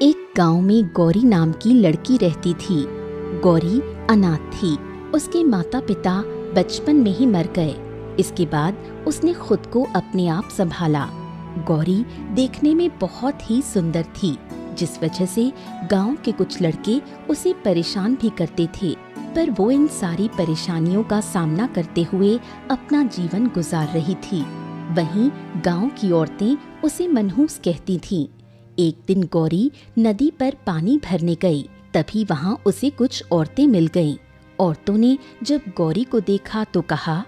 एक गांव में गौरी नाम की लड़की रहती थी। गौरी अनाथ थी। उसके माता पिता बचपन में ही मर गए। इसके बाद उसने खुद को अपने आप संभाला। गौरी देखने में बहुत ही सुंदर थी, जिस वजह से गांव के कुछ लड़के उसे परेशान भी करते थे, पर वो इन सारी परेशानियों का सामना करते हुए अपना जीवन गुजार रही थी। वहीं गांव की औरतें उसे मनहूस कहती थीं। एक दिन गौरी नदी पर पानी भरने गई, तभी वहां उसे कुछ औरतें मिल गईं। औरतों ने जब गौरी को देखा तो कहा,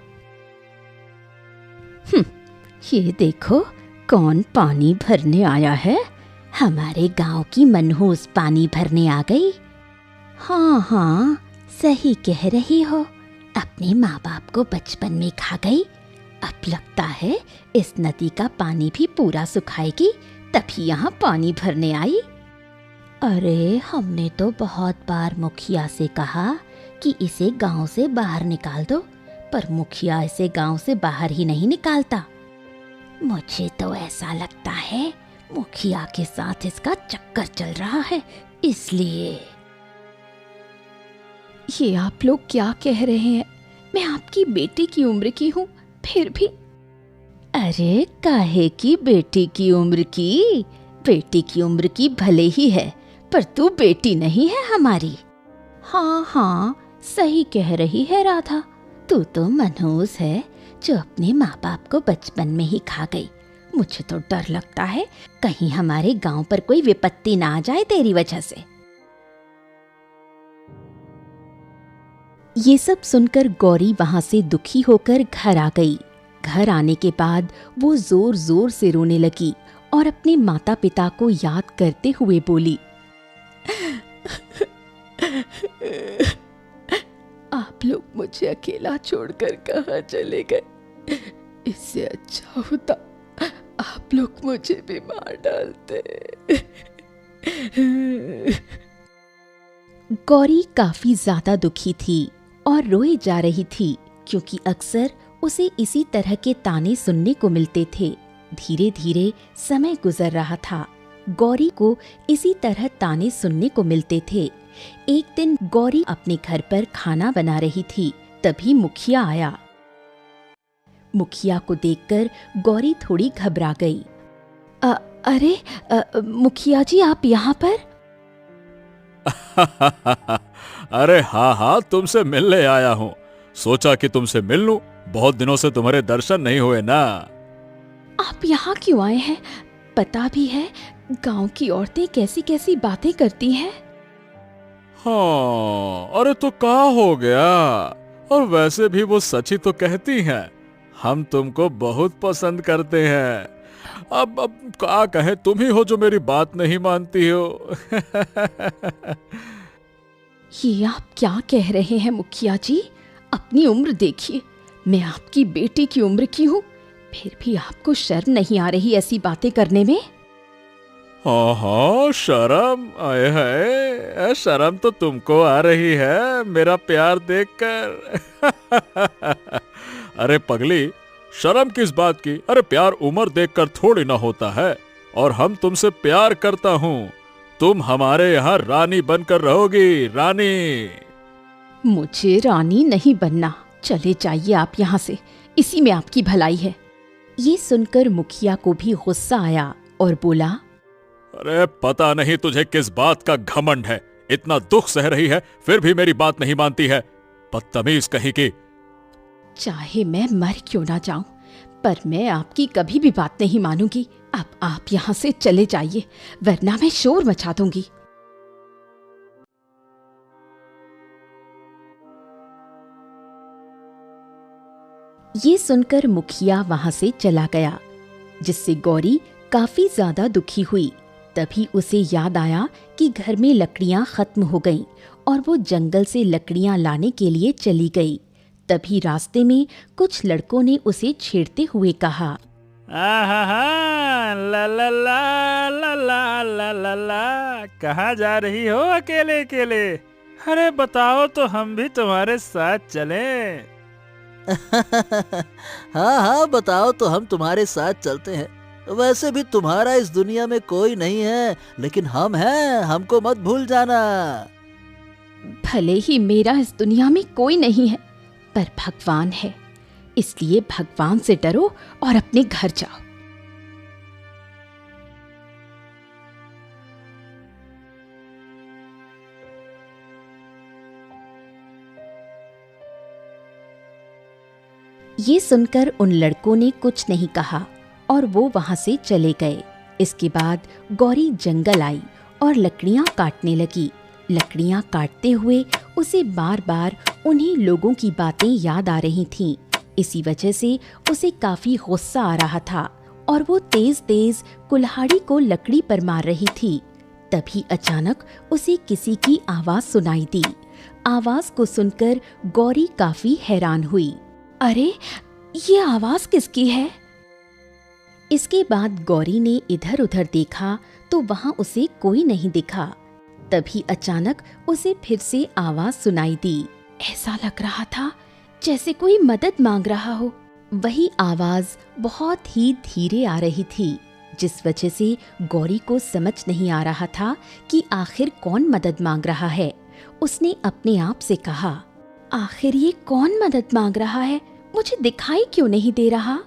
ये देखो कौन पानी भरने आया है। हमारे गांव की मनहूस पानी भरने आ गई। हाँ, सही कह रही हो। अपने माँ बाप को बचपन में खा गई। अब लगता है इस नदी का पानी भी पूरा सुखाएगी, तभी यहाँ पानी भरने आई। अरे हमने तो बहुत बार मुखिया से कहा कि इसे गांव से बाहर निकाल दो, पर मुखिया इसे गांव से बाहर ही नहीं निकालता। मुझे तो ऐसा लगता है मुखिया के साथ इसका चक्कर चल रहा है, इसलिए। ये आप लोग क्या कह रहे हैं? मैं आपकी बेटी की उम्र की हूँ, फिर भी। अरे काहे की बेटी की उम्र की? बेटी की उम्र की भले ही है, पर तू बेटी नहीं है हमारी। हाँ, सही कह रही है राधा। तू तो मनहूस है, जो अपने माँ बाप को बचपन में ही खा गई। मुझे तो डर लगता है कहीं हमारे गांव पर कोई विपत्ति ना आ जाए तेरी वजह से। ये सब सुनकर गौरी वहां से दुखी होकर घर आ गई। घर आने के बाद वो जोर जोर से रोने लगी और अपने माता पिता को याद करते हुए बोली, आप लोग मुझे अकेला छोड़कर कहाँ चले गए? इससे अच्छा होता आप लोग मुझे भी मार डालते। गौरी काफी ज्यादा दुखी थी और रोए जा रही थी, क्योंकि अक्सर उसे इसी तरह के ताने सुनने को मिलते थे। धीरे धीरे समय गुजर रहा था। गौरी को इसी तरह ताने सुनने को मिलते थे। एक दिन गौरी अपने घर पर खाना बना रही थी, तभी मुखिया आया। मुखिया को देखकर गौरी थोड़ी घबरा गई। अरे मुखिया जी, आप यहाँ पर? अरे हाँ, तुमसे मिलने आया हूँ। सोचा कि तुमसे मिल लूं, बहुत दिनों से तुम्हारे दर्शन नहीं हुए ना। आप यहाँ क्यों आए हैं? पता भी है गांव की औरतें कैसी कैसी बातें करती हैं। हाँ, अरे तो क्या हो गया? और वैसे भी वो सच ही तो कहती हैं। हम तुमको बहुत पसंद करते हैं। अब क्या कहे, तुम ही हो जो मेरी बात नहीं मानती हो। ये आप क्या कह रहे हैं मुखिया जी? अपनी उम्र देखिए, मैं आपकी बेटी की उम्र की हूँ, फिर भी आपको शर्म नहीं आ रही ऐसी बातें करने में? हाँ, शर्म आए है। शर्म तो तुमको आ रही है मेरा प्यार देखकर। अरे पगली, शर्म किस बात की? अरे प्यार उम्र देखकर थोड़ी ना होता है। और हम तुमसे प्यार करता हूँ। तुम हमारे यहाँ रानी बनकर रहोगी, रानी। मुझे रानी नहीं बनना। चले जाइए आप यहाँ से, इसी में आपकी भलाई है। ये सुनकर मुखिया को भी गुस्सा आया और बोला, अरे पता नहीं तुझे किस बात का घमंड है। इतना दुख सह रही है, फिर भी मेरी बात नहीं मानती है। बदतमीज कहीं की। चाहे मैं मर क्यों ना जाऊं, पर मैं आपकी कभी भी बात नहीं मानूंगी। अब आप यहाँ से चले जाइए, वरना मैं शोर मचा दूंगी। ये सुनकर मुखिया वहां से चला गया, जिससे गौरी काफी ज्यादा दुखी हुई। तभी उसे याद आया कि घर में लकड़ियां खत्म हो गईं और वो जंगल से लकड़ियां लाने के लिए चली गई। तभी रास्ते में कुछ लड़कों ने उसे छेड़ते हुए कहा, ला ला ला ला ला ला ला ला, कहाँ जा रही हो अकेले अकेले? अरे बताओ तो हम भी तुम्हारे साथ चलें। हाँ, बताओ तो हम तुम्हारे साथ चलते हैं। वैसे भी तुम्हारा इस दुनिया में कोई नहीं है, लेकिन हम हैं, हमको मत भूल जाना। भले ही मेरा इस दुनिया में कोई नहीं है, पर भगवान है, इसलिए भगवान से डरो और अपने घर जाओ। ये सुनकर उन लड़कों ने कुछ नहीं कहा और वो वहां से चले गए। इसके बाद गौरी जंगल आई और लकड़ियां काटने लगी। लकड़ियां काटते हुए उसे बार बार उन्हीं लोगों की बातें याद आ रही थीं। इसी वजह से उसे काफी गुस्सा आ रहा था और वो तेज तेज कुल्हाड़ी को लकड़ी पर मार रही थी। तभी अचानक उसे किसी की आवाज सुनाई दी। आवाज को सुनकर गौरी काफी हैरान हुई। अरे, ये आवाज किसकी है? इसके बाद गौरी ने इधर उधर देखा तो वहां उसे कोई नहीं दिखा। तभी अचानक उसे फिर से आवाज सुनाई दी। ऐसा लग रहा था जैसे कोई मदद मांग रहा हो। वही आवाज बहुत ही धीरे आ रही थी, जिस वजह से गौरी को समझ नहीं आ रहा था कि आखिर कौन मदद मांग रहा है। उसने अपने आप से कहा, आखिर ये कौन मदद मांग रहा है? मुझे दिखाई क्यों नहीं दे रहा?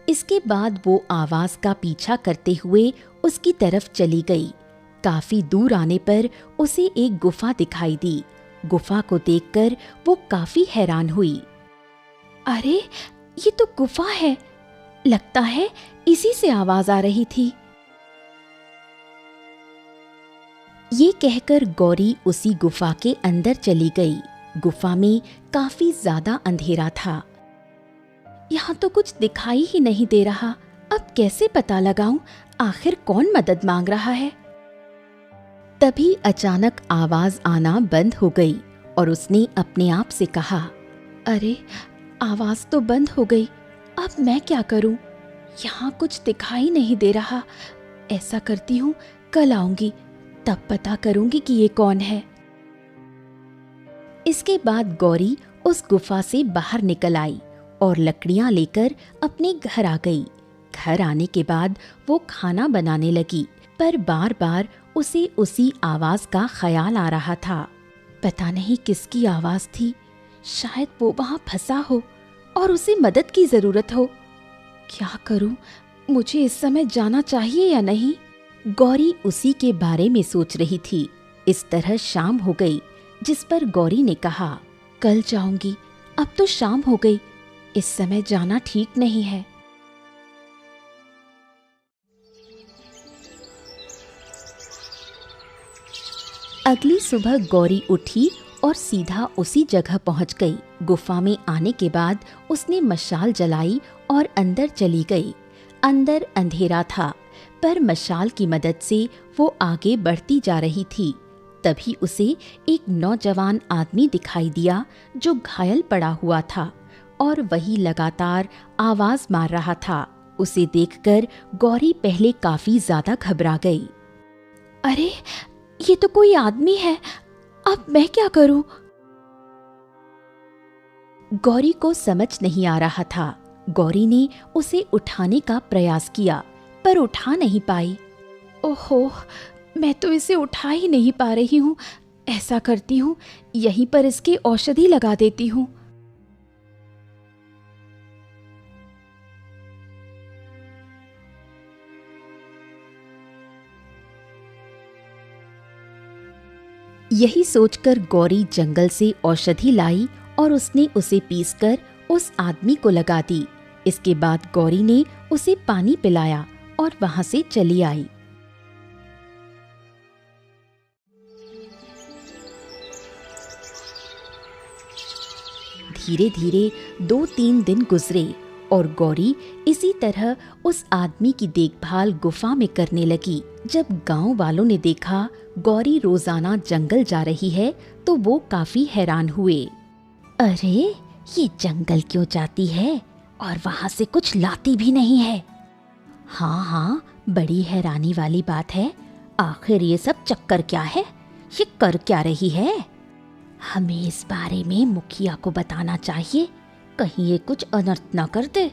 इसके बाद वो आवाज का पीछा करते हुए उसकी तरफ चली गई। काफी दूर आने पर उसे एक गुफा दिखाई दी। गुफा को देखकर वो काफी हैरान हुई। अरे, ये तो गुफा है। लगता है इसी से आवाज आ रही थी। ये कहकर गौरी उसी गुफा के अंदर चली गई। गुफा में काफी ज्यादा अंधेरा था। यहाँ तो कुछ दिखाई ही नहीं दे रहा। अब कैसे पता लगाऊं आखिर कौन मदद मांग रहा है? तभी अचानक आवाज आना बंद हो गई और उसने अपने आप से कहा, अरे, आवाज तो बंद हो गई। अब मैं क्या करूं? यहाँ कुछ दिखाई नहीं दे रहा। ऐसा करती हूँ, कल आऊंगी, तब पता करूंगी कि ये कौन है। इसके बाद गौरी उस गुफा से बाहर निकल आई और लकड़ियां लेकर अपने घर आ गई। घर आने के बाद वो खाना बनाने लगी, पर बार बार उसे उसी आवाज का ख्याल आ रहा था। पता नहीं किसकी आवाज थी। शायद वो वहां फंसा हो और उसे मदद की जरूरत हो। क्या करूं? मुझे इस समय जाना चाहिए या नहीं? गौरी उसी के बारे में सोच रही थी। इस तरह शाम हो गई, जिस पर गौरी ने कहा, कल जाऊंगी। अब तो शाम हो गई, इस समय जाना ठीक नहीं है। अगली सुबह गौरी उठी और सीधा उसी जगह पहुंच गई। गुफा में आने के बाद उसने मशाल जलाई और अंदर चली गई। अंदर अंधेरा था, पर मशाल की मदद से वो आगे बढ़ती जा रही थी। तभी उसे एक नौजवान आदमी दिखाई दिया जो घायल पड़ा हुआ था और वही लगातार आवाज मार रहा था। उसे देखकर गौरी पहले काफी ज्यादा घबरा गई। अरे, ये तो कोई आदमी है। अब मैं क्या करूं? गौरी को समझ नहीं आ रहा था। गौरी ने उसे उठाने का प्रयास किया, पर उठा नहीं पाई। ओहो, मैं तो इसे उठा ही नहीं पा रही हूँ। ऐसा करती हूँ, यहीं पर इसकी औषधि लगा देती हूँ। यही सोचकर गौरी जंगल से औषधि लाई और उसने उसे पीसकर उस आदमी को लगा दी। इसके बाद गौरी ने उसे पानी पिलाया और वहां से चली आई। धीरे धीरे 2-3 दिन गुजरे और गौरी इसी तरह उस आदमी की देखभाल गुफा में करने लगी। जब गांव वालों ने देखा गौरी रोजाना जंगल जा रही है तो वो काफी हैरान हुए। अरे, ये जंगल क्यों जाती है और वहां से कुछ लाती भी नहीं है? हाँ, बड़ी हैरानी वाली बात है। आखिर ये सब चक्कर क्या है? ये कर क्या रही है? हमें इस बारे में मुखिया को बताना चाहिए। कहीं ये कुछ अनर्थ ना कर दे।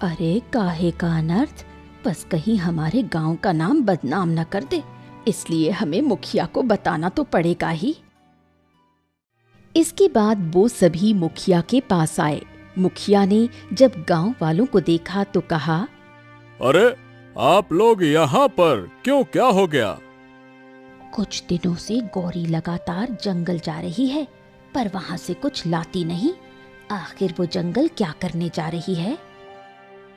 अरे काहे का अनर्थ, बस कहीं हमारे गांव का नाम बदनाम न कर दे, इसलिए हमें मुखिया को बताना तो पड़ेगा ही। इसके बाद वो सभी मुखिया के पास आए। मुखिया ने जब गांव वालों को देखा तो कहा, अरे आप लोग यहाँ पर क्यों, क्या हो गया? कुछ दिनों से गौरी लगातार जंगल जा रही है, पर वहां से कुछ लाती नहीं। आखिर वो जंगल क्या करने जा रही है?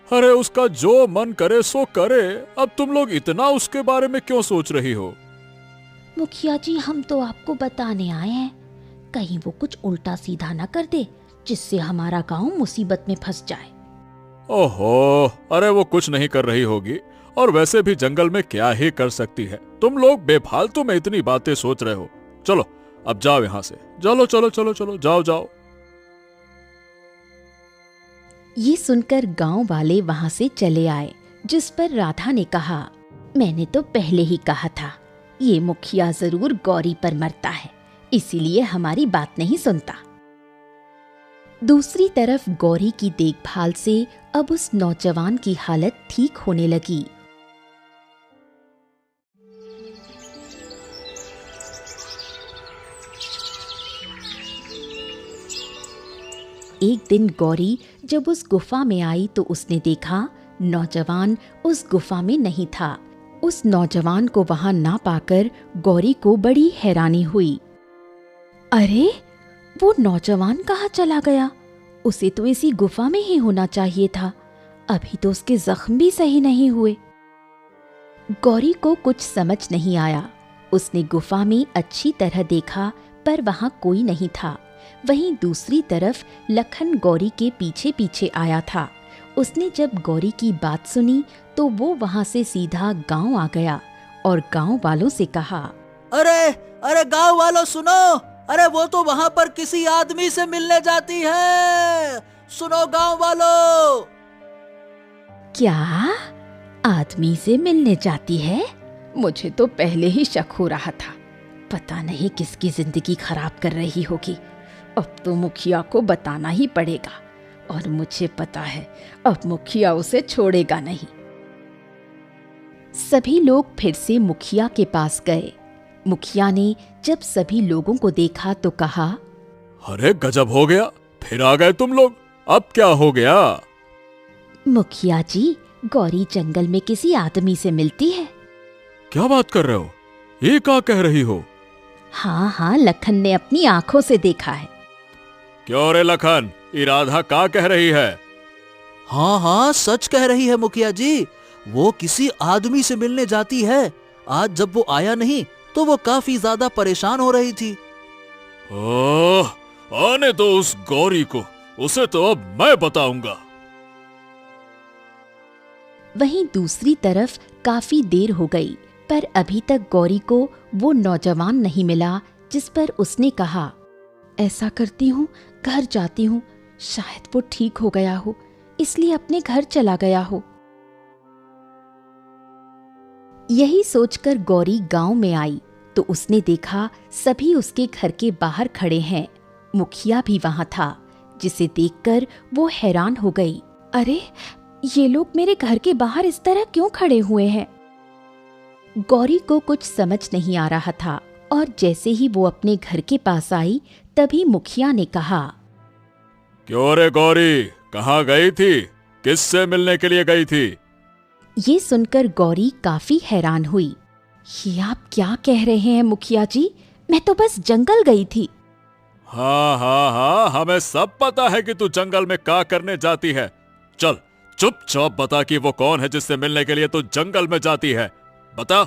अरे उसका जो मन करे सो करे, अब तुम लोग इतना उसके बारे में क्यों सोच रही हो? मुखिया जी, हम तो आपको बताने आए हैं, कहीं वो कुछ उल्टा सीधा ना कर दे जिससे हमारा गांव मुसीबत में फंस जाए। ओहो, अरे वो कुछ नहीं कर रही होगी, और वैसे भी जंगल में क्या ही कर सकती है। तुम लोग बेफालतू में इतनी बातें सोच रहे हो। चलो अब जाओ यहाँ से, चलो चलो चलो चलो, जाओ जाओ। ये सुनकर गांव वाले वहां से चले आए, जिस पर राधा ने कहा, मैंने तो पहले ही कहा था, ये मुखिया जरूर गौरी पर मरता है, इसीलिए हमारी बात नहीं सुनता। दूसरी तरफ गौरी की देखभाल से अब उस नौजवान की हालत ठीक होने लगी। एक दिन गौरी जब उस गुफा में आई तो उसने देखा नौजवान उस गुफा में नहीं था। उस नौजवान को वहां ना पाकर गौरी को बड़ी हैरानी हुई। अरे वो नौजवान कहाँ चला गया? उसे तो इसी गुफा में ही होना चाहिए था, अभी तो उसके जख्म भी सही नहीं हुए। गौरी को कुछ समझ नहीं आया। उसने गुफा में अच्छी तरह देखा पर वहां कोई नहीं था। वहीं दूसरी तरफ लखन गौरी के पीछे पीछे आया था। उसने जब गौरी की बात सुनी तो वो वहां से सीधा गांव आ गया और गांव वालों से कहा, अरे अरे गांव वालों सुनो, अरे वो तो वहाँ पर किसी आदमी से मिलने जाती है, सुनो गांव वालों। क्या आदमी से मिलने जाती है? मुझे तो पहले ही शक हो रहा था, पता नहीं किसकी जिंदगी खराब कर रही होगी। अब तो मुखिया को बताना ही पड़ेगा, और मुझे पता है अब मुखिया उसे छोड़ेगा नहीं। सभी लोग फिर से मुखिया के पास गए। मुखिया ने जब सभी लोगों को देखा तो कहा, अरे गजब हो गया, फिर आ गए तुम लोग, अब क्या हो गया? मुखिया जी, गौरी जंगल में किसी आदमी से मिलती है। क्या बात कर रहे हो? ये क्या कह रही हो? हाँ हाँ, लखन ने अपनी आंखों से देखा है। क्यों रे लखन, ये राधा क्या कह रही है? हाँ हाँ, सच कह रही है मुखिया जी, वो किसी आदमी से मिलने जाती है। आज जब वो आया नहीं तो वो काफी ज्यादा परेशान हो रही थी। ओह, आने दो उस गौरी को, उसे तो अब मैं बताऊंगा। वहीं दूसरी तरफ काफी देर हो गई पर अभी तक गौरी को वो नौजवान नहीं मिला जिस पर उसने कहा, ऐसा करती हूँ घर जाती हूँ, शायद वो ठीक हो गया हो, इसलिए अपने घर चला गया हो। यही सोचकर गौरी गांव में आई तो उसने देखा सभी उसके घर के बाहर खड़े हैं। मुखिया भी वहां था, जिसे देखकर वो हैरान हो गई। अरे ये लोग मेरे घर के बाहर इस तरह क्यों खड़े हुए हैं? गौरी को कुछ समझ नहीं आ रहा था और जैसे ही वो अपने घर के पास आई तभी मुखिया ने कहा, क्यों रे गौरी, कहाँ गई थी? किससे मिलने के लिए गई थी? ये सुनकर गौरी काफी हैरान हुई। ये आप क्या कह रहे हैं मुखिया जी, मैं तो बस जंगल गई थी। हाँ हाँ हाँ, हमें सब पता है कि तू जंगल में क्या करने जाती है। चल चुपचाप बता कि वो कौन है जिससे मिलने के लिए तू जंगल में जाती है, बता।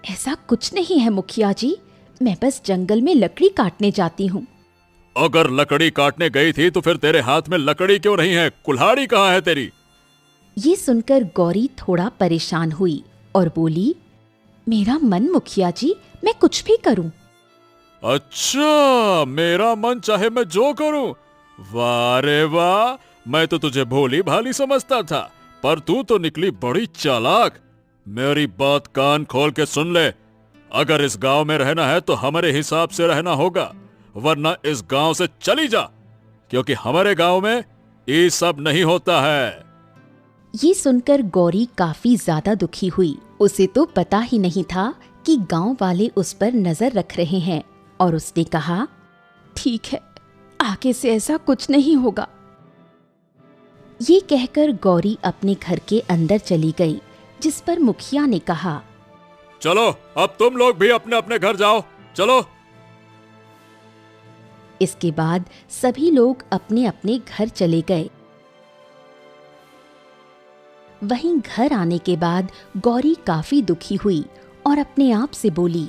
ऐसा कुछ नहीं है मुखिया जी, मैं बस जंगल में लकड़ी काटने जाती हूँ। अगर लकड़ी काटने गई थी तो फिर तेरे हाथ में लकड़ी क्यों नहीं है? कुल्हाड़ी कहाँ है तेरी? ये सुनकर गौरी थोड़ा परेशान हुई और बोली, मेरा मन मुखिया जी, मैं कुछ भी करूं। अच्छा, मेरा मन चाहे मैं जो करूं? वाह रे वाह, मैं तो तुझे भोली भाली समझता था, पर तू तो निकली बड़ी चालाक। मेरी बात कान खोल के सुन ले, अगर इस गांव में रहना है तो हमारे हिसाब से रहना होगा, वरना इस गांव से चली जा। क्योंकि हमारे गांव में ये सब नहीं होता है। ये सुनकर गौरी काफी ज्यादा दुखी हुई। उसे तो पता ही नहीं था कि गांव वाले उस पर नजर रख रहे हैं, और उसने कहा, ठीक है, आगे से ऐसा कुछ नहीं होगा। ये कहकर गौरी अपने घर के अंदर चली गई, जिस पर मुखिया ने कहा, चलो अब तुम लोग भी अपने अपने घर जाओ, चलो। इसके बाद सभी लोग अपने अपने घर चले गए। वहीं घर आने के बाद गौरी काफी दुखी हुई और अपने आप से बोली,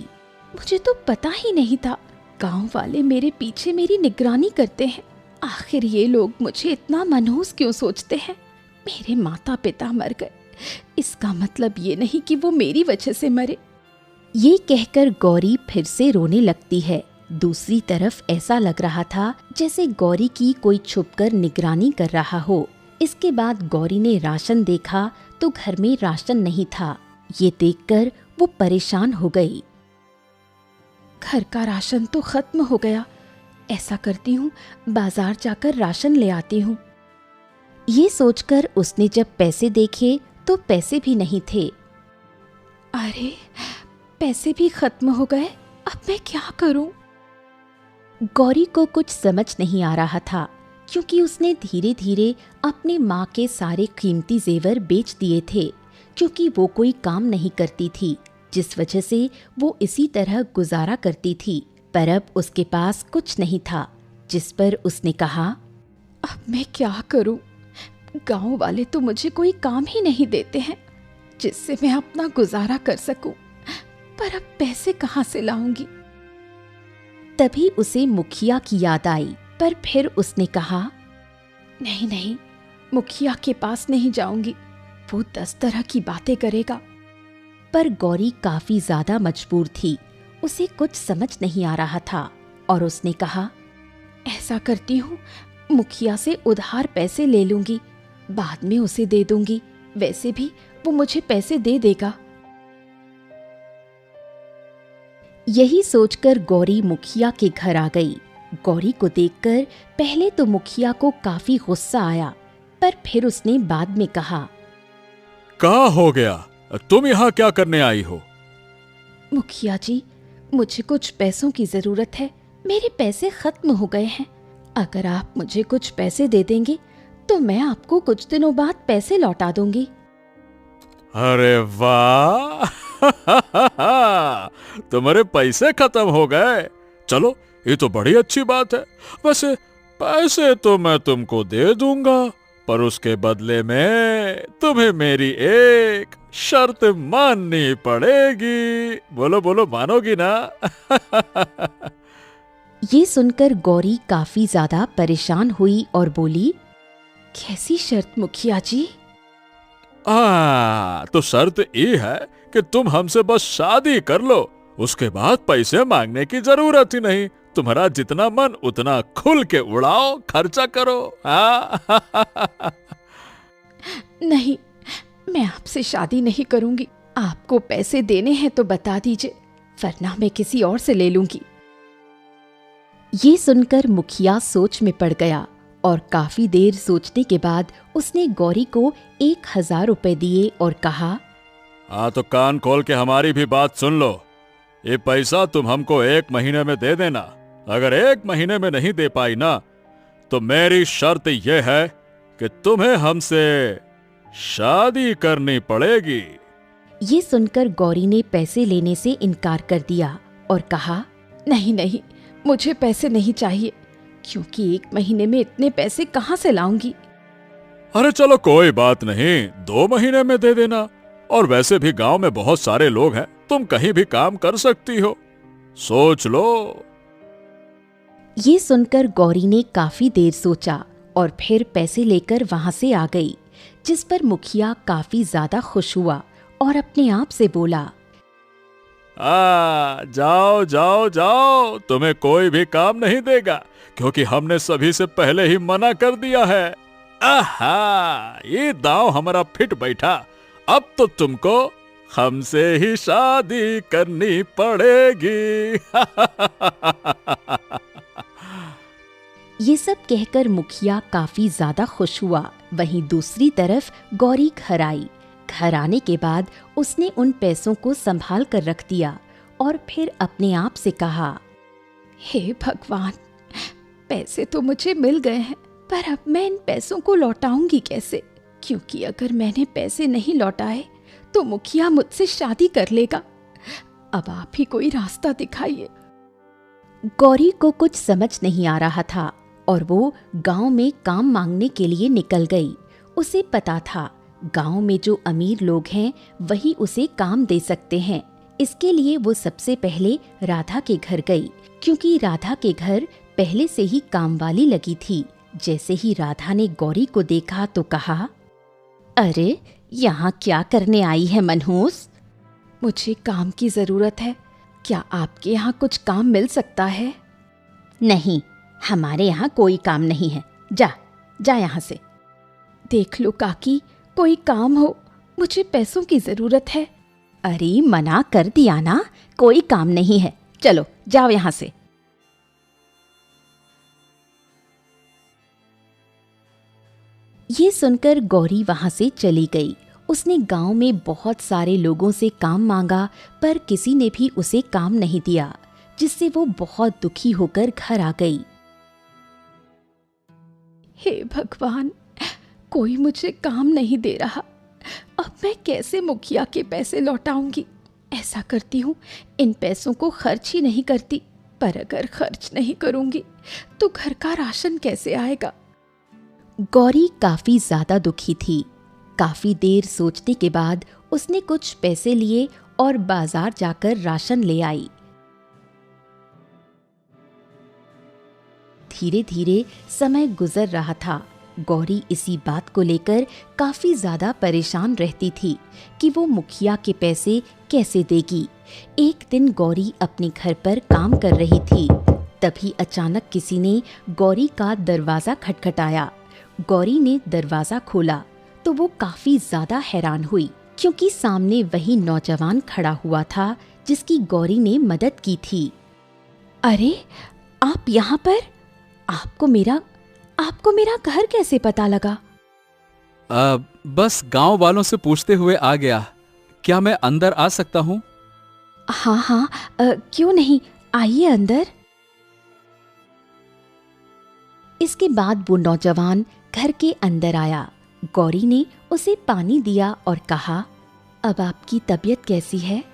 मुझे तो पता ही नहीं था, गांव वाले मेरे पीछे मेरी निगरानी करते हैं। आखिर ये लोग मुझे इतना मनहूस क्यों सोचते हैं? मेरे माता पिता मर गए, इसका मतलब ये नहीं कि वो मेरी वजह से मरे। ये कहकर गौरी फिर से रोने लगती है। दूसरी तरफ ऐसा लग रहा था जैसे गौरी की कोई छुपकर निगरानी कर रहा हो। इसके बाद गौरी ने राशन देखा तो घर में राशन नहीं था। ये देखकर वो परेशान हो गई। घर का राशन तो खत्म हो गया। ऐसा करती हूँ, बाजार जाकर राशन ले आती हूँ। ये सोचकर उसने जब पैसे देखे तो पैसे भी नहीं थे। अरे, पैसे भी खत्म हो गए, अब मैं क्या करूं? गौरी को कुछ समझ नहीं आ रहा था, क्योंकि उसने धीरे धीरे अपने माँ के सारे कीमती जेवर बेच दिए थे, क्योंकि वो कोई काम नहीं करती थी, जिस वजह से वो इसी तरह गुजारा करती थी। पर अब उसके पास कुछ नहीं था, जिस पर उसने कहा, अब मैं क्या करूं? गांव वाले तो मुझे कोई काम ही नहीं देते हैं जिससे मैं अपना गुजारा कर सकूं, पर अब पैसे कहाँ से लाऊंगी? तभी उसे मुखिया की याद आई, पर फिर उसने कहा, नहीं नहीं, मुखिया के पास नहीं जाऊंगी, वो 10 तरह की बातें करेगा। पर गौरी काफी ज्यादा मजबूर थी, उसे कुछ समझ नहीं आ रहा था, और उसने कहा, ऐसा करती हूँ, मुखिया से उधार पैसे ले लूंगी, बाद में उसे दे दूंगी, वैसे भी वो मुझे पैसे दे देगा। यही सोचकर गौरी मुखिया के घर आ गई। गौरी को देखकर पहले तो मुखिया को काफी गुस्सा आया, पर फिर उसने बाद में कहा, क्या हो गया? तुम यहाँ क्या करने आई हो? मुखिया जी, मुझे कुछ पैसों की जरूरत है, मेरे पैसे खत्म हो गए हैं। अगर आप मुझे कुछ पैसे दे देंगे तो मैं आपको कुछ दिनों बाद पैसे लौटा दूंगी। अरे वाह! तुम्हारे पैसे खत्म हो गए। चलो, ये तो बड़ी अच्छी बात है। वैसे पैसे तो मैं तुमको दे दूंगा, पर उसके बदले में तुम्हें मेरी एक शर्त माननी पड़ेगी। बोलो बोलो, मानोगी ना? ये सुनकर गौरी काफी ज्यादा परेशान हुई और बोली, कैसी शर्त मुखिया जी? तो शर्त ये है कि तुम हमसे बस शादी कर लो, उसके बाद पैसे मांगने की जरूरत ही नहीं। तुम्हारा जितना मन उतना खुल के उड़ाओ, खर्चा करो। नहीं, मैं आपसे शादी नहीं करूंगी। आपको पैसे देने हैं तो बता दीजिए, वरना मैं किसी और से ले लूंगी। ये सुनकर मुखिया सोच में पड़ गया, और काफी देर सोचने के बाद उसने गौरी को 1000 रुपए दिए और कहा, तो कान खोल के हमारी भी बात सुन लो। ये पैसा तुम हमको 1 महीने में दे देना। अगर 1 महीने में नहीं दे पाई ना, तो मेरी शर्त यह है कि तुम्हें हमसे शादी करनी पड़ेगी। ये सुनकर गौरी ने पैसे लेने से इनकार कर दिया और कहा, नहीं नहीं, मुझे पैसे नहीं चाहिए, क्योंकि 1 महीने में इतने पैसे कहाँ से लाऊंगी। अरे चलो, कोई बात नहीं, 2 महीने में दे देना। और वैसे भी गांव में बहुत सारे लोग हैं, तुम कहीं भी काम कर सकती हो, सोच लो। ये सुनकर गौरी ने काफी देर सोचा और फिर पैसे लेकर वहां से आ गई, जिस पर मुखिया काफी ज्यादा खुश हुआ और अपने आप से बोला, जाओ जाओ जाओ, तुम्हें कोई भी काम नहीं देगा, क्योंकि हमने सभी से पहले ही मना कर दिया है। आहा, ये दांव हमारा फिट बैठा। अब तो तुमको हमसे ही शादी करनी पड़ेगी। ये सब कहकर मुखिया काफी ज्यादा खुश हुआ। वहीं दूसरी तरफ गौरी घर आई। घर आने के बाद उसने उन पैसों को संभाल कर रख दिया और फिर अपने आप से कहा, हे भगवान, पैसे तो मुझे मिल गए हैं, पर अब मैं इन पैसों को लौटाऊंगी कैसे? क्योंकि अगर मैंने पैसे नहीं लौटाए तो मुखिया मुझसे शादी कर लेगा। अब आप ही कोई रास्ता दिखाइए। गौरी को कुछ समझ नहीं आ रहा था और वो गांव में काम मांगने के लिए निकल गई। उसे पता था गांव में जो अमीर लोग हैं वही उसे काम दे सकते हैं। इसके लिए वो सबसे पहले राधा के घर गई, क्योंकि राधा के घर पहले से ही काम वाली लगी थी। जैसे ही राधा ने गौरी को देखा तो कहा, अरे यहाँ क्या करने आई है मनहूस? मुझे काम की जरूरत है, क्या आपके यहाँ कुछ काम मिल सकता है? नहीं, हमारे यहाँ कोई काम नहीं है, जा जा यहाँ से। देख लो काकी, कोई काम हो, मुझे पैसों की जरूरत है। अरे मना कर दिया ना, कोई काम नहीं है, चलो जाओ यहाँ से। ये सुनकर गौरी वहां से चली गई। उसने गांव में बहुत सारे लोगों से काम मांगा, पर किसी ने भी उसे काम नहीं दिया, जिससे वो बहुत दुखी होकर घर आ गई। हे भगवान, कोई मुझे काम नहीं दे रहा। अब मैं कैसे मुखिया के पैसे लौटाऊंगी? ऐसा करती हूँ, इन पैसों को खर्च ही नहीं करती, पर अगर खर्च नहीं करूंगी तो घर का राशन कैसे आएगा? गौरी काफी ज्यादा दुखी थी। काफी देर सोचने के बाद उसने कुछ पैसे लिए और बाजार जाकर राशन ले आई। धीरे धीरे समय गुजर रहा था। गौरी इसी बात को लेकर काफी ज्यादा परेशान रहती थी कि वो मुखिया के पैसे कैसे देगी। एक दिन गौरी अपने घर पर काम कर रही थी, तभी अचानक किसी ने गौरी का दरवाजा खटखटाया। गौरी ने दरवाजा खोला तो वो काफी ज्यादा हैरान हुई, क्योंकि सामने वही नौजवान खड़ा हुआ था जिसकी गौरी ने मदद की थी। अरे आप यहाँ पर? आपको मेरा घर कैसे पता लगा? बस गांव वालों से पूछते हुए आ गया। क्या मैं अंदर आ सकता हूँ? हाँ हाँ, क्यों नहीं, आइए अंदर। इसके बाद वो नौजवान घर के अंदर आया। गौरी ने उसे पानी दिया और कहा, अब आपकी तबीयत कैसी है?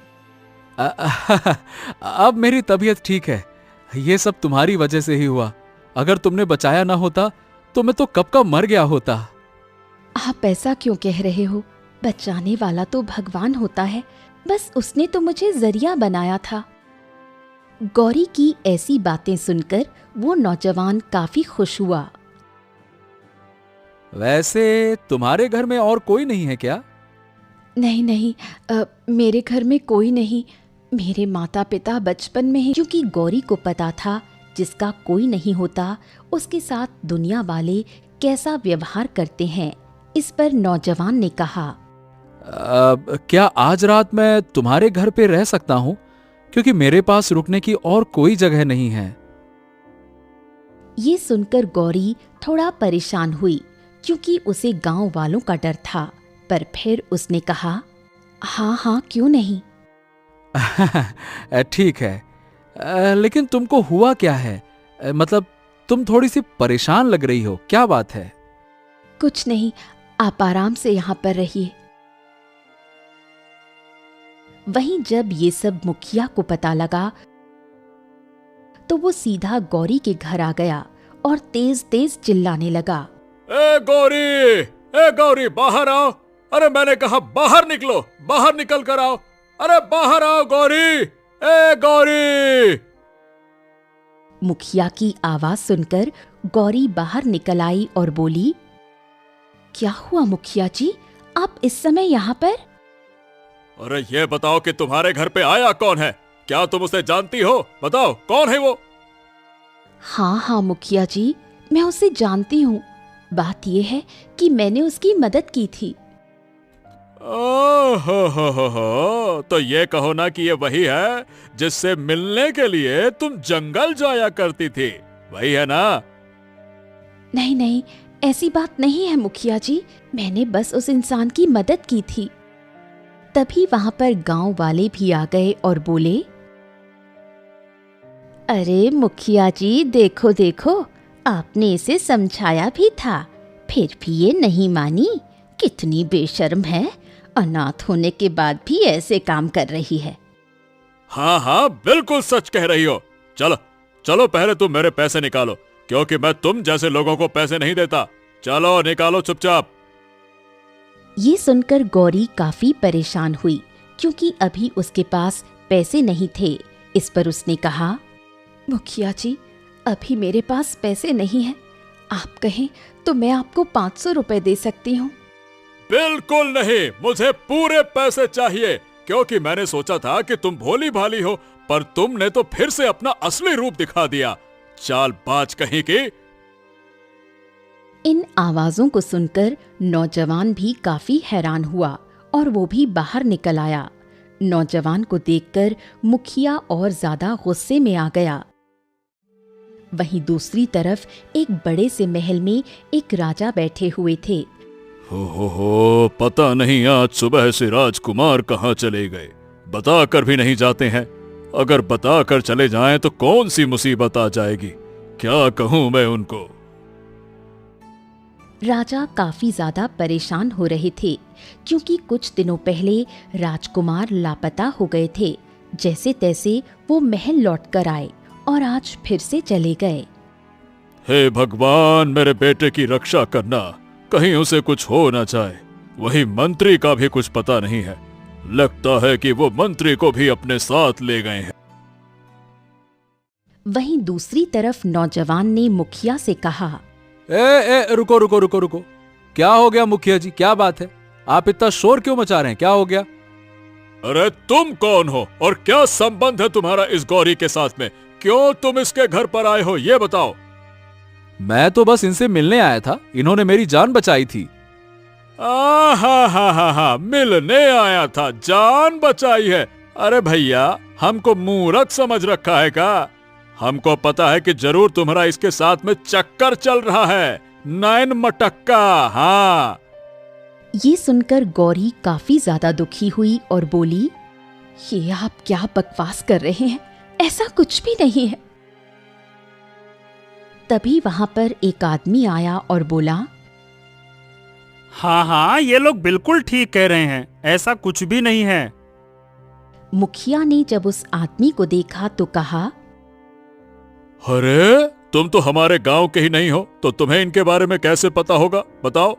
अब मेरी तबीयत ठीक है। ये सब तुम्हारी वजह से ही हुआ। अगर तुमने बचाया ना होता तो मैं तो कब का मर गया होता। आप ऐसा क्यों कह रहे हो? बचाने वाला तो भगवान होता है, बस उसने तो मुझे जरिया बनाया था। गौरी की ऐसी बातें सुनकर वो नौजवान काफी खुश हुआ। वैसे तुम्हारे घर में और कोई नहीं है क्या? नहीं नहीं, मेरे घर में कोई नहीं। मेरे माता पिता बचपन में ही, क्योंकि गौरी को पता था जिसका कोई नहीं होता उसके साथ दुनिया वाले कैसा व्यवहार करते हैं। इस पर नौजवान ने कहा, क्या आज रात मैं तुम्हारे घर पे रह सकता हूँ? क्योंकि मेरे पास रुकने की और कोई जगह नहीं है। ये सुनकर गौरी थोड़ा परेशान हुई, क्योंकि उसे गांव वालों का डर था, पर फिर उसने कहा, हाँ हाँ क्यों नहीं। ठीक है, लेकिन तुमको हुआ क्या है? मतलब तुम थोड़ी सी परेशान लग रही हो, क्या बात है? कुछ नहीं, आप आराम से यहाँ पर रहिए। वहीं जब ये सब मुखिया को पता लगा तो वो सीधा गौरी के घर आ गया और तेज तेज चिल्लाने लगा, ए गौरी बाहर आओ। अरे मैंने कहा बाहर निकलो, बाहर निकल कर आओ। अरे बाहर आओ गौरी, ए गौरी। मुखिया की आवाज सुनकर गौरी बाहर निकल आई और बोली, क्या हुआ मुखिया जी, आप इस समय यहाँ पर? अरे ये बताओ कि तुम्हारे घर पे आया कौन है? क्या तुम उसे जानती हो? बताओ कौन है वो? हाँ हाँ मुखिया जी, मैं उसे जानती हूँ। बात यह है कि मैंने उसकी मदद की थी। हो, तो ये कहो ना कि ये वही है जिससे मिलने के लिए तुम जंगल जाया करती थी, वही है ना? नहीं नहीं, ऐसी बात नहीं है मुखिया जी, मैंने बस उस इंसान की मदद की थी। तभी वहां पर गांव वाले भी आ गए और बोले, अरे मुखिया जी देखो देखो, आपने इसे समझाया भी था, फिर भी ये नहीं मानी। कितनी बेशर्म है, अनाथ होने के बाद भी ऐसे काम कर रही है। हाँ हाँ, बिल्कुल सच कह रही हो। चलो चलो, पहले तुम मेरे पैसे निकालो, क्योंकि मैं तुम जैसे लोगों को पैसे नहीं देता। चलो निकालो चुपचाप। ये सुनकर गौरी काफी परेशान हुई, क्योंकि अभी उसके पास पैसे नहीं थे। इस पर उसने कहा, मुखिया जी अभी मेरे पास पैसे नहीं हैं, आप कहें तो मैं आपको 500 रुपए दे सकती हूँ। बिल्कुल नहीं, मुझे पूरे पैसे चाहिए, क्योंकि मैंने सोचा था कि तुम भोली भाली हो, पर तुमने तो फिर से अपना असली रूप दिखा दिया, चालबाज कहीं की। इन आवाजों को सुनकर नौजवान भी काफी हैरान हुआ और वो भी बाहर निकल आया। नौजवान को देखकर मुखिया और ज्यादा गुस्से में आ गया। वहीं दूसरी तरफ एक बड़े से महल में एक राजा बैठे हुए थे। हो, पता नहीं आज सुबह से राजकुमार कहाँ चले गए, बता कर भी नहीं जाते हैं। अगर बता कर चले जाएं तो कौन सी मुसीबत आ जाएगी, क्या कहूं मैं उनको। राजा काफी ज्यादा परेशान हो रहे थे, क्योंकि कुछ दिनों पहले राजकुमार लापता हो गए थे। जैसे तैसे वो महल लौट कर आए और आज फिर से चले गए। हे भगवान, मेरे बेटे की रक्षा करना, कहीं उसे कुछ हो ना जाए। वही मंत्री का भी कुछ पता नहीं है, लगता है कि वो मंत्री को भी अपने साथ ले गए हैं। वहीं दूसरी तरफ नौजवान ने मुखिया से कहा, रुको रुको रुको रुको, क्या हो गया मुखिया जी, क्या बात है? आप इतना शोर क्यों मचा रहे हैं, क्या हो गया? अरे तुम कौन हो और क्या संबंध है तुम्हारा इस गौरी के साथ में? क्यों तुम इसके घर पर आए हो, ये बताओ। मैं तो बस इनसे मिलने आया था, इन्होंने मेरी जान बचाई थी। हा, मिलने आया था, जान बचाई है? अरे भैया, हमको मूर्ख समझ रखा है क्या? हमको पता है कि जरूर तुम्हारा इसके साथ में चक्कर चल रहा है, नैन मटक्का। हाँ। ये सुनकर गौरी काफी ज्यादा दुखी हुई और बोली, ये आप क्या बकवास कर रहे हैं, ऐसा कुछ भी नहीं है। तभी वहां पर एक आदमी आया और बोला, हाँ हाँ, ये लोग बिल्कुल ठीक कह रहे हैं, ऐसा कुछ भी नहीं है। मुखिया ने जब उस आदमी को देखा तो कहा, अरे तुम तो हमारे गांव के ही नहीं हो, तो तुम्हें इनके बारे में कैसे पता होगा, बताओ।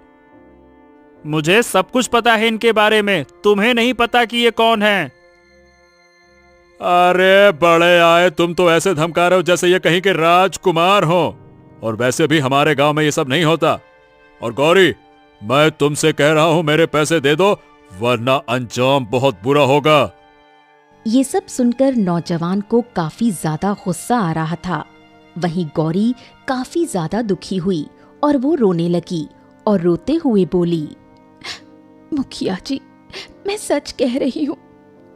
मुझे सब कुछ पता है इनके बारे में, तुम्हें नहीं पता कि ये कौन है। अरे बड़े आए, तुम तो ऐसे धमका रहे हो जैसे ये कहीं के राजकुमार हो, और वैसे भी हमारे गांव में ये सब नहीं होता। और गौरी, मैं तुमसे कह रहा हूं, मेरे पैसे दे दो, वरना अंजाम बहुत बुरा होगा। ये सब सुनकर नौजवान को काफी ज्यादा गुस्सा आ रहा था। वहीं गौरी काफी ज्यादा दुखी हुई और वो रोने लगी और रोते हुए बोली, मुखिया जी, मैं सच कह रही हूँ,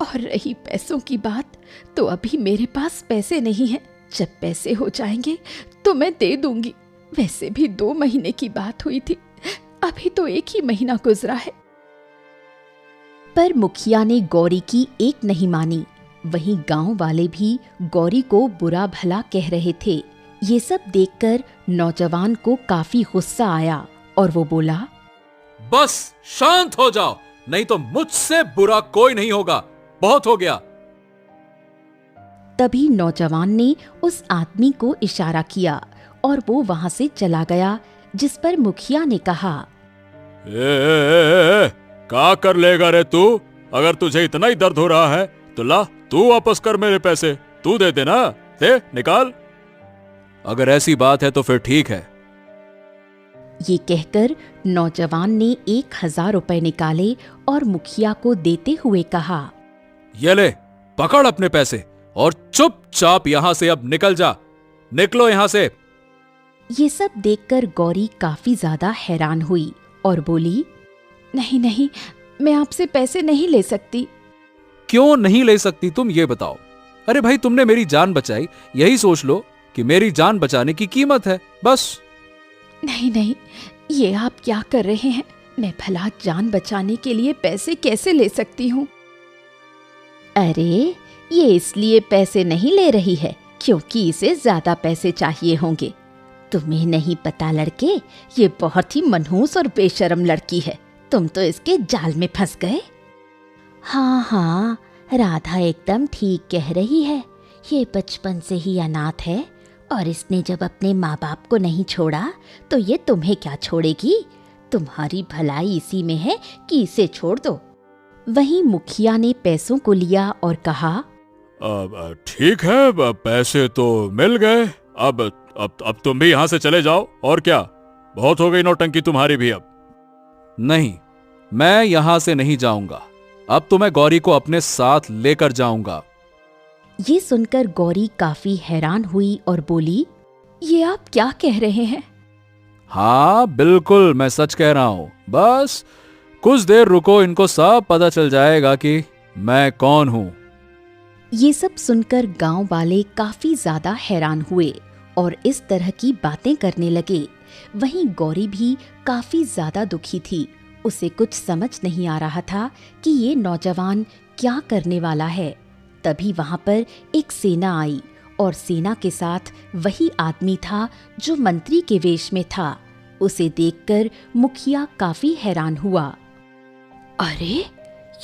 और रही पैसों की बात, तो अभी मेरे पास पैसे नहीं हैं। जब पैसे हो जाएंगे तो मैं दे दूंगी। वैसे भी 2 महीने की बात हुई थी, अभी तो 1 ही महीना गुजरा है। पर मुखिया ने गौरी की एक नहीं मानी। वहीं गांव वाले भी गौरी को बुरा भला कह रहे थे। ये सब देखकर नौजवान को काफी गुस्सा आया और वो बोला, बस शांत हो जाओ, नहीं तो मुझसे बुरा कोई नहीं होगा, बहुत हो गया। तभी नौजवान ने उस आदमी को इशारा किया और वो वहां से चला गया, जिस पर मुखिया ने कहा, क्या कर लेगा रे तू? अगर तुझे इतना ही दर्द हो रहा है तो ला, तू वापस कर मेरे पैसे, तू दे देना, दे, निकाल। अगर ऐसी बात है तो फिर ठीक है। ये कहकर नौजवान ने 1000 रुपए निकाले और मुखिया को देते हुए कहा, ये ले, पकड़ अपने पैसे और चुपचाप यहां से अब निकल जा, निकलो यहां से। ये सब देखकर गौरी काफी ज्यादा हैरान हुई और बोली, नहीं नहीं, मैं आपसे पैसे नहीं ले सकती। क्यों नहीं ले सकती तुम, ये बताओ। अरे भाई, तुमने मेरी जान बचाई, यही सोच लो कि मेरी जान बचाने की कीमत है, बस। नहीं नहीं, ये आप क्या कर रहे हैं? मैं भला जान बचाने के लिए पैसे कैसे ले सकती हूँ? अरे, ये इसलिए पैसे नहीं ले रही है क्योंकि इसे ज्यादा पैसे चाहिए होंगे। तुम्हें नहीं पता लड़के, ये बहुत ही मनहूस और बेशर्म लड़की है। तुम तो इसके जाल में फंस गए। हाँ हाँ, राधा एकदम ठीक कह रही है। ये बचपन से ही अनाथ है और इसने जब अपने माँ बाप को नहीं छोड़ा तो ये तुम्हें क्या छोड़ेगी? तुम्हारी भलाई इसी में है कि इसे छोड़ दो। वहीं मुखिया ने पैसों को लिया और कहा, अब ठीक है, पैसे तो मिल गए। अब तुम भी यहाँ से चले जाओ। और क्या, बहुत हो गई नौटंकी तुम्हारी भी अब। नहीं, मैं यहाँ से नहीं जाऊंगा। अब तो मैं गौरी को अपने साथ लेकर जाऊंगा। ये सुनकर गौरी काफी हैरान हुई और बोली, ये आप क्या कह रहे हैं? हाँ बिल्कुल, मैं सच कह रहा हूं। बस कुछ देर रुको, इनको सब पता चल जाएगा कि मैं कौन हूं। ये सब सुनकर गांव वाले काफी ज्यादा हैरान हुए और इस तरह की बातें करने लगे। वहीं गौरी भी काफी ज्यादा दुखी थी। उसे कुछ समझ नहीं आ रहा था कि ये नौजवान क्या करने वाला है। तभी वहां पर एक सेना आई और सेना के साथ वही आदमी था जो मंत्री के वेश में था। उसे देखकर मुखिया काफी हैरान हुआ। अरे,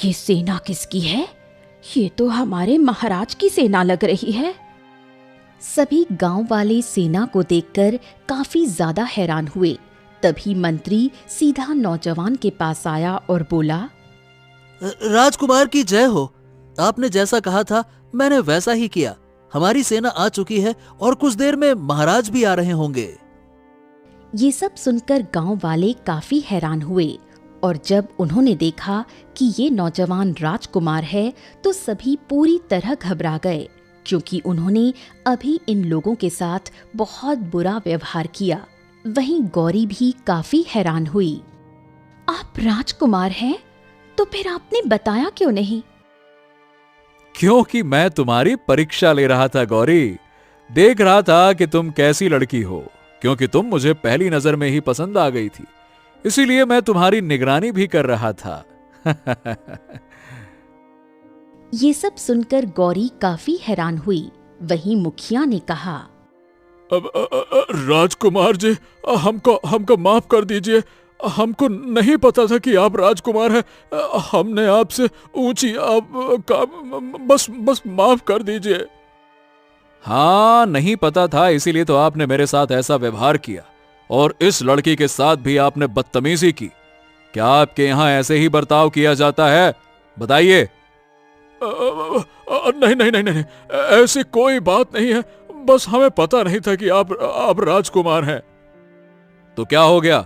ये सेना किसकी है? ये तो हमारे महाराज की सेना लग रही है। सभी गांव वाले सेना को देखकर काफी ज्यादा हैरान हुए। तभी मंत्री सीधा नौजवान के पास आया और बोला, राजकुमार की जय हो। आपने जैसा कहा था मैंने वैसा ही किया। हमारी सेना आ चुकी है और कुछ देर में महाराज भी आ रहे होंगे। ये सब सुनकर गांव वाले काफी हैरान हुए और जब उन्होंने देखा कि ये नौजवान राजकुमार है तो सभी पूरी तरह घबरा गए, क्योंकि उन्होंने अभी इन लोगों के साथ बहुत बुरा व्यवहार किया। वहीं गौरी भी काफी हैरान हुई। आप राजकुमार हैं? तो फिर आपने बताया क्यों नहीं? क्योंकि मैं तुम्हारी परीक्षा ले रहा था गौरी। देख रहा था कि तुम कैसी लड़की हो, क्योंकि तुम मुझे पहली नजर में ही पसंद आ गई थी। इसीलिए मैं तुम्हारी निगरानी भी कर रहा था। ये सब सुनकर गौरी काफी हैरान हुई। वहीं मुखिया ने कहा, अब राजकुमार जी, हमको माफ कर दीजिए। हमको नहीं पता था कि आप राजकुमार हैं। हमने आपसे ऊंची बस माफ कर दीजिए। हाँ, नहीं पता था, इसीलिए तो आपने मेरे साथ ऐसा व्यवहार किया और इस लड़की के साथ भी आपने बदतमीजी की। क्या आपके यहाँ ऐसे ही बर्ताव किया जाता है? बताइए। नहीं, ऐसी कोई बात नहीं है। बस हमें पता नहीं था कि आप राजकुमार हैं। तो क्या हो गया?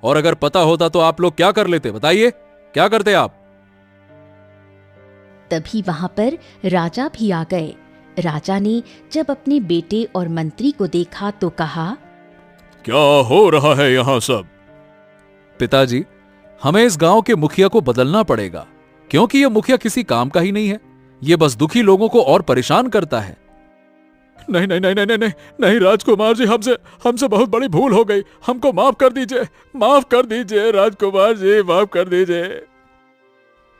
और अगर पता होता तो आप लोग क्या कर लेते? बताइए, क्या करते आप? तभी वहां पर राजा भी आ गए। राजा ने जब अपने बेटे और मंत्री को देखा तो कहा, क्या हो रहा है यहाँ सब? पिताजी, हमें इस गांव के मुखिया को बदलना पड़ेगा, क्योंकि यह मुखिया किसी काम का ही नहीं है। यह बस दुखी लोगों को और परेशान करता है। नहीं राजकुमार जी, हमसे बहुत बड़ी भूल हो गई। हमको माफ कर दीजिए राजकुमार जी, माफ कर दीजिए।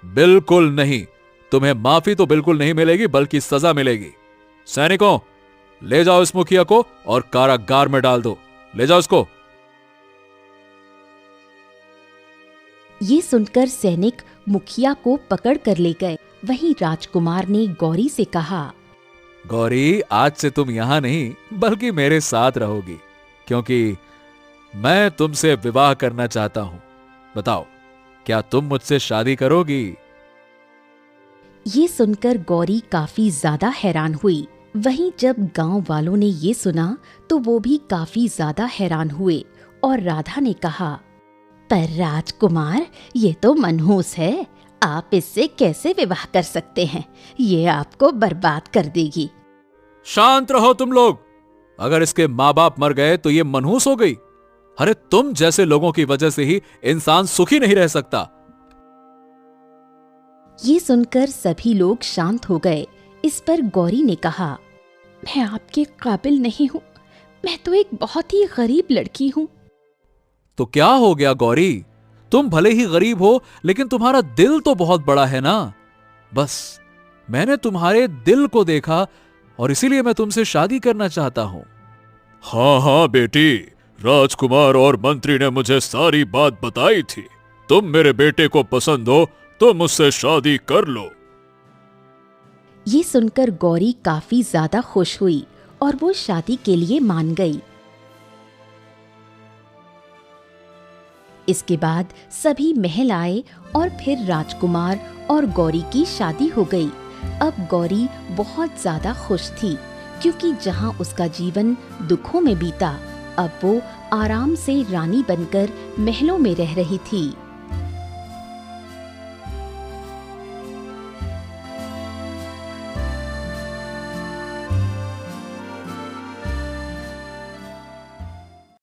बिल्कुल नहीं, तुम्हें माफी तो बिल्कुल नहीं मिलेगी, बल्कि सजा मिलेगी। सैनिकों, ले जाओ इस मुखिया को और कारागार में डाल दो। ले जाओ इसको। ये सुनकर सैनिक मुखिया को पकड़ कर ले गए। वहीं राजकुमार ने गौरी से कहा, गौरी, आज से तुम यहां नहीं बल्कि मेरे साथ रहोगी, क्योंकि मैं तुमसे विवाह करना चाहता हूं। बताओ, क्या तुम मुझसे शादी करोगी? ये सुनकर गौरी काफी ज्यादा हैरान हुई। वहीं जब गांव वालों ने ये सुना तो वो भी काफी ज्यादा हैरान हुए और राधा ने कहा, पर राजकुमार, ये तो मनहूस है। आप इससे कैसे विवाह कर सकते हैं? ये आपको बर्बाद कर देगी। शांत रहो तुम लोग। अगर इसके माँ बाप मर गए तो ये मनहूस हो गई। अरे, तुम जैसे लोगों की वजह से ही इंसान सुखी नहीं रह सकता। ये सुनकर सभी लोग शांत हो गए। इस पर गौरी ने कहा, मैं आपके काबिल नहीं हूँ। मैं तो एक बहुत ही गरीब लड़की हूँ। तो क्या हो गया गौरी, तुम भले ही गरीब हो लेकिन तुम्हारा दिल तो बहुत बड़ा है ना। बस मैंने तुम्हारे दिल को देखा और इसीलिए मैं तुमसे शादी करना चाहता हूं। हाँ हाँ बेटी, राजकुमार और मंत्री ने मुझे सारी बात बताई थी। तुम मेरे बेटे को पसंद हो तो मुझसे शादी कर लो। ये सुनकर गौरी काफी ज्यादा खुश हुई और वो शादी के लिए मान गई। इसके बाद सभी महल आए और फिर राजकुमार और गौरी की शादी हो गई। अब गौरी बहुत ज्यादा खुश थी क्योंकि जहां उसका जीवन दुखों में बीता, अब वो आराम से रानी बनकर महलों में रह रही थी।